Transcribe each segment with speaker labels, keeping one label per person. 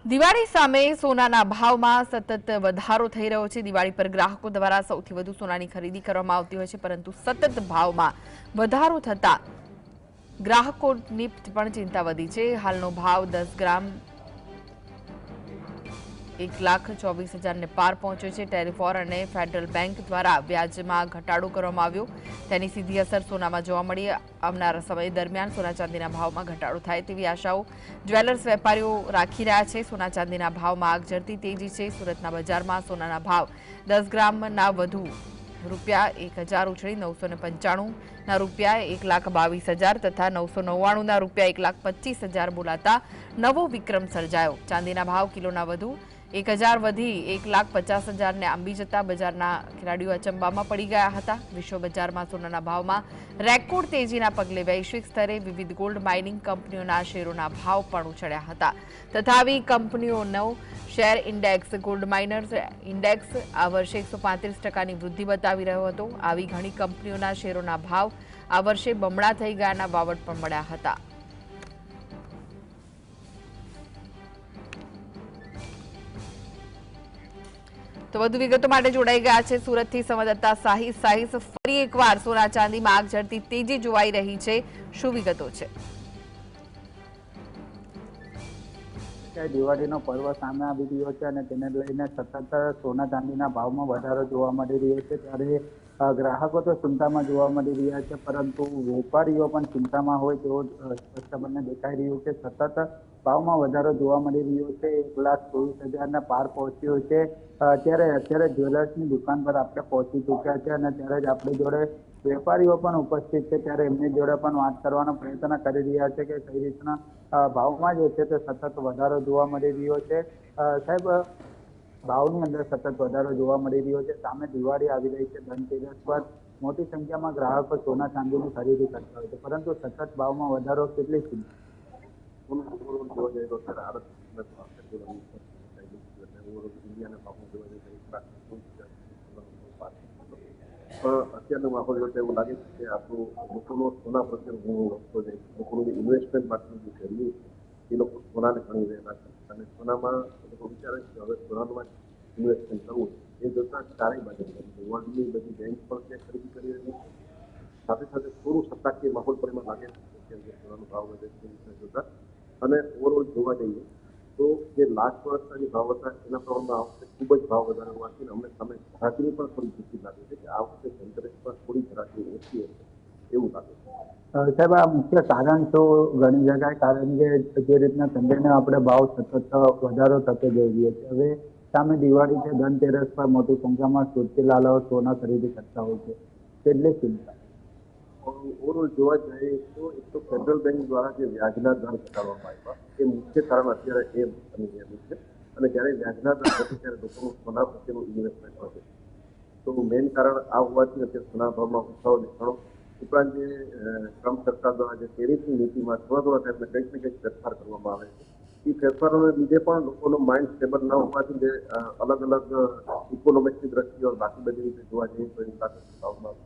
Speaker 1: દિવાળી સામે સોનાના ભાવમાં સતત વધારો થઈ રહ્યો છે। દિવાળી પર ગ્રાહકો દ્વારા સૌથી વધુ સોનાની ખરીદી કરવામાં આવતી હોય છે, પરંતુ સતત ભાવમાં વધારો થતા ગ્રાહકોની પણ ચિંતા વધી છે। હાલનો ભાવ 10 ગ્રામ 1,24,000 ને પાર પહોંચ્યો છે। ટેરિફોર અને ફેડરલ બેંક દ્વારા વ્યાજમાં ઘટાડો કરવામાં આવ્યો, તેની સીધી અસર સોનામાં જોવા મળી। આવનારા સમય દરમિયાન સોના ચાંદીના ભાવમાં ઘટાડો થાય તેવી આશાઓ જ્વેલર્સ વેપારીઓ રાખી રહ્યા છે। સોના ચાંદીના ભાવમાં આગજરતી તેજી છે। સુરતના બજારમાં સોનાના ભાવ 10 ગ્રામના વધુ રૂપિયા 1,000 ઉછળી 995 રૂપિયા 1,22,000 તથા 999 રૂપિયા 1,25,000 બોલાતા નવો વિક્રમ સર્જાયો। ચાંદીના ભાવ કિલોના વધુ 1,000 વધી 1,50,000 ને આંબી જતા બજારના ખેલાડીઓ અચંબામાં પડી ગયા હતા। વિશ્વ બજારમાં સોનાના ભાવમાં રેકોર્ડ તેજીના પગલે વૈશ્વિક સ્તરે વિવિધ ગોલ્ડ માઇનિંગ કંપનીઓના શેરોના ભાવ પણ ઉછળ્યા હતા, તથા આવી કંપનીઓનો share index gold minors index આ વર્ષે 135% વૃદ્ધિ બતાવી રહ્યો હતો। આવી ઘણી કંપનીઓના શેરોના ભાવ આ વર્ષે બમણા થઈ ગયાના વાવડ પણ મળ્યા હતા। તો વધુ વિગતો માટે જોડાઈ ગયા છે સુરતથી સંવાદદાતા સાહિસ। સાહિસ, ફરી એકવાર સોના ચાંદીમાં આગ ઝરતી તેજી જોવાઈ રહી છે, શું વિગતો છે?
Speaker 2: દિવાળીનો પર્વ સામે આવી રહ્યો છે અને તેને લઈને સતત સોના ચાંદીના ભાવમાં વધારો જોવા મળી રહ્યો છે, ત્યારે ગ્રાહકો તો ચિંતામાં જોવા મળી રહ્યા છે, પરંતુ વેપારીઓ પણ ચિંતામાં હોય તેવું સ્પષ્ટપણે દેખાઈ રહ્યું છે। સતત ભાવમાં વધારો જોવા મળી રહ્યો છે, 1,24,000 પાર પહોંચ્યો છે। અત્યારે જ્વેલર્સની દુકાન પર આપણે પહોંચી ચૂક્યા છે અને ત્યારે જ આપણી જોડે વેપારીઓ પણ ઉપસ્થિત છે, ત્યારે એમની જોડે પણ વાત કરવાનો પ્રયત્ન કરી રહ્યા છે કે કઈ રીતના ભાવમાં જે છે તે સતત વધારો જોવા મળી રહ્યો છે। સાહેબ, ભાવની અંદર સતત વધારો જોવા મળી રહ્યો છે, સામે દિવાળી આવી રહી છે, ધનતેરસ પર મોટી સંખ્યામાં ગ્રાહકો સોના ચાંદીની ખરીદી કરતા હોય છે, પરંતુ સતત ભાવમાં વધારો કેટલી ચિંતા?
Speaker 3: અત્યારનો માહોલ જોતા એવું લાગે છે કે આપણું લોકોનો સોના પ્રત્યે ઘણો વધતો જાય છે। લોકોનું જે ઇન્વેસ્ટમેન્ટ માટેનું જે જરૂર એ લોકો સોનાને ગણી રહેલા છે અને સોનામાં લોકો વિચારે છે કે હવે સોનામાં ઇન્વેસ્ટમેન્ટ કરવું એ જોતા ચારેય બાજુ વર્લ્ડની બધી બેંક પણ તે ખરીદી કરી રહી છે, સાથે સાથે થોડું સત્તાકીય માહોલ પણ એમાં લાગે છે કે સોનાનો ભાવ વધે છે જોતા। અને ઓવરઓલ જોવા જઈએ તો જે લાસ્ટ વર્ષના જે ભાવ હતા એના પ્રમાણમાં આ વખતે ખૂબ જ ભાવ વધારે હોવાથી અમને સામે ઘરાકીની પણ થોડી ખુશી લાગે છે કે આ વખતે ધનતેરસ પર થોડી ઘરાકી ઓછી હશે એવું લાગે છે।
Speaker 2: સાહેબ, આ મુખ્ય કારણ તો ઘણી જગ્યાએ કારણ કે જે રીતના ચંદ્રનો આપણે ભાવ સતત વધારો થતો જઈ રહ્યો છે, હવે સામે દિવાળી છે, ધનતેરસ પર મોટી સંખ્યામાં સુરતી લાલાઓ સોના ખરીદી કરતા હોય છે, કેટલી ચિંતા?
Speaker 3: ઓવરઓલ જોવા જઈએ તો એક તો ફેડરલ બેંક દ્વારા જે વ્યાજના દર ઘટાડવામાં આવ્યા એ મુખ્ય કારણ અત્યારે એ બની રહેલું છે અને જ્યારે વ્યાજના દર ઘટે ત્યારે લોકોનું સોના પ્રત્યેનું ઇન્વેસ્ટમેન્ટ વધે, તો મેઇન કારણ આ હોવાથી અત્યારે સોના ભાવમાં ઉછાળો દેખાડો। ઉપરાંત જે ટ્રમ્પ સરકાર દ્વારા જે ટેરિફની નીતિમાં થોડા ટાઈમને કંઈક ને કંઈક ફેરફાર કરવામાં આવે છે, એ ફેરફારોને લીધે પણ લોકોનો માઇન્ડ સ્ટેબલ ન હોવાથી જે અલગ અલગ ઇકોનોમિક્સની દ્રષ્ટિએ બાકી બધી રીતે જોવા જઈએ તો એની સાથે ભાવમાં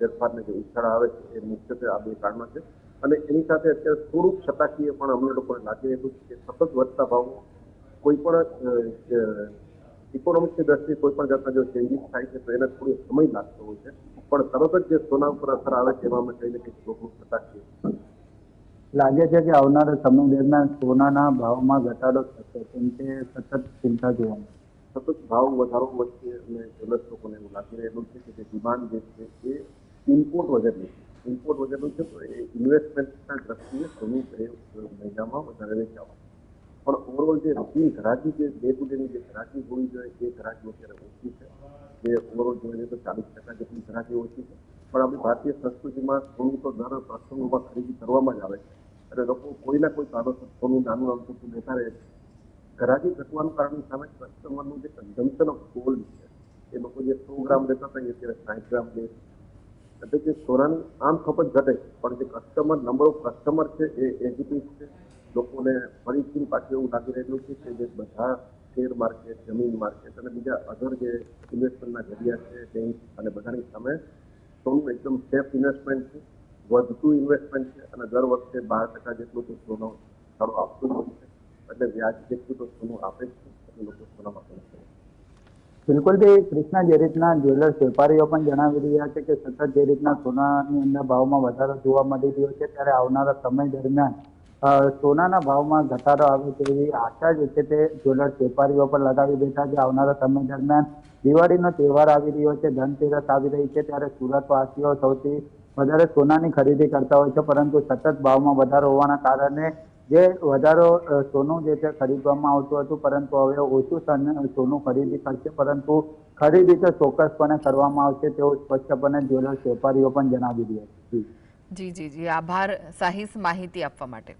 Speaker 3: ફેરફારને જે ઉછાળા આવે છે એ મુખ્યત્વે આ બે કારણો છે। અને એની સાથે અત્યારે થોડુંક સતાકીય પણ અમને લોકોને લાગી રહ્યું છે કે સતત વધતા ભાવો કોઈ પણ ઇકોનોમિક્સની દ્રષ્ટિએ કોઈ પણ જાતના જો ચેન્જીસ થાય છે તો એને થોડો સમય લાગતો હોય છે, પણ તરત જ જે સોના ઉપર અસર આવે છે એમાં અમે કઈ ને કંઈક લોકો સતાકીય
Speaker 2: લાગે છે કે આવનારા સમય દરમિયાન સોનાના ભાવમાં ઘટાડો થશે, કેમ કે સતત ચિંતા જોવા મળે,
Speaker 3: સતત ભાવ વધારો વચ્ચે અને જ્વેલર્સ લોકોને એવું લાગી રહેલું છે કે જે ડિમાન્ડ જે છે એ ઇમ્પોર્ટ વગરની છે, ઇમ્પોર્ટ વગરનું છે તો એ ઇન્વેસ્ટમેન્ટના દ્રષ્ટિએ સોનું એ મહિનામાં વધારે વેચાવા, પણ ઓવરઓલ જે રૂટીન ઘરાકી જે ડે ટુ ડેની જે ઘરાકી હોવી જોઈએ એ ઘરાકી અત્યારે ઓછી છે। જે ઓવરઓલ જોવા જઈએ તો 40% જેટલી ઘરાકી ઓછી છે, પણ આપણી ભારતીય સંસ્કૃતિમાં સોનું તો દર પ્રસંગોમાં ખરીદી કરવામાં જ આવે છે અને લોકો કોઈના કોઈ કારણોસર સોનું નાનું અમથું લેતા રહે છે। ઘરાકી ઘટવાનું કારણ સામે કસ્ટમરનું જે કન્ઝમ્પશન ઓફ ગોલ્ડ છે એ લોકો જે 100 ગ્રામ લેતા હતા એ અત્યારે 60 ગ્રામ લે છે, એટલે કે સોનાની આમ ખપત ઘટે પણ જે કસ્ટમર નંબર ઓફ કસ્ટમર છે એ એજિટિવ છે। લોકોને ફરીથી પાછું એવું લાગી રહેલું છે કે જે બધા શેર માર્કેટ, જમીન માર્કેટ અને બીજા અધર જે ઇન્વેસ્ટમેન્ટના જગ્યા છે બેંક અને બધાની સામે સોનું એકદમ સેફ ઇન્વેસ્ટમેન્ટ છે, વધતું ઇન્વેસ્ટમેન્ટ છે અને દર વખતે 12% જેટલું તો સોનો સારો આપતું હોય છે। એટલે વ્યાજ જેટલું તો સોનું આપે જ છે, એટલે લોકો સોનામાં પણ કરે છે.
Speaker 2: બિલકુલથી કૃષ્ણા, જે રીતના જ્વેલર્સ વેપારીઓ પણ જણાવી રહ્યા છે કે સતત જે રીતના સોનાની અંદર ભાવમાં વધારો જોવા મળી રહ્યો છે, ત્યારે આવનારા સમય દરમિયાન સોનાના ભાવમાં ઘટાડો આવે તેવી આશા જે છે તે જ્વેલર્સ વેપારીઓ પર લગાવી બેઠા છે. આવનારા સમય દરમિયાન દિવાળીનો તહેવાર આવી રહ્યો છે, ધનતેરસ આવી રહી છે, ત્યારે સુરતવાસીઓ સૌથી વધારે સોનાની ખરીદી કરતા હોય છે, પરંતુ સતત ભાવમાં વધારો હોવાના કારણે જે વધારો સોનું જે છે ખરીદવામાં આવતું હતું, પરંતુ હવે ઓછું સોનું ખરીદી કરશે, પરંતુ ખરીદી તો ચોક્કસપણે કરવામાં આવશે તેવું સ્પષ્ટપણે જ્વેલર્સ વેપારીઓ પણ જણાવી રહ્યા છે.
Speaker 1: જી જી જી, આભાર સાહિસ માહિતી આપવા માટે.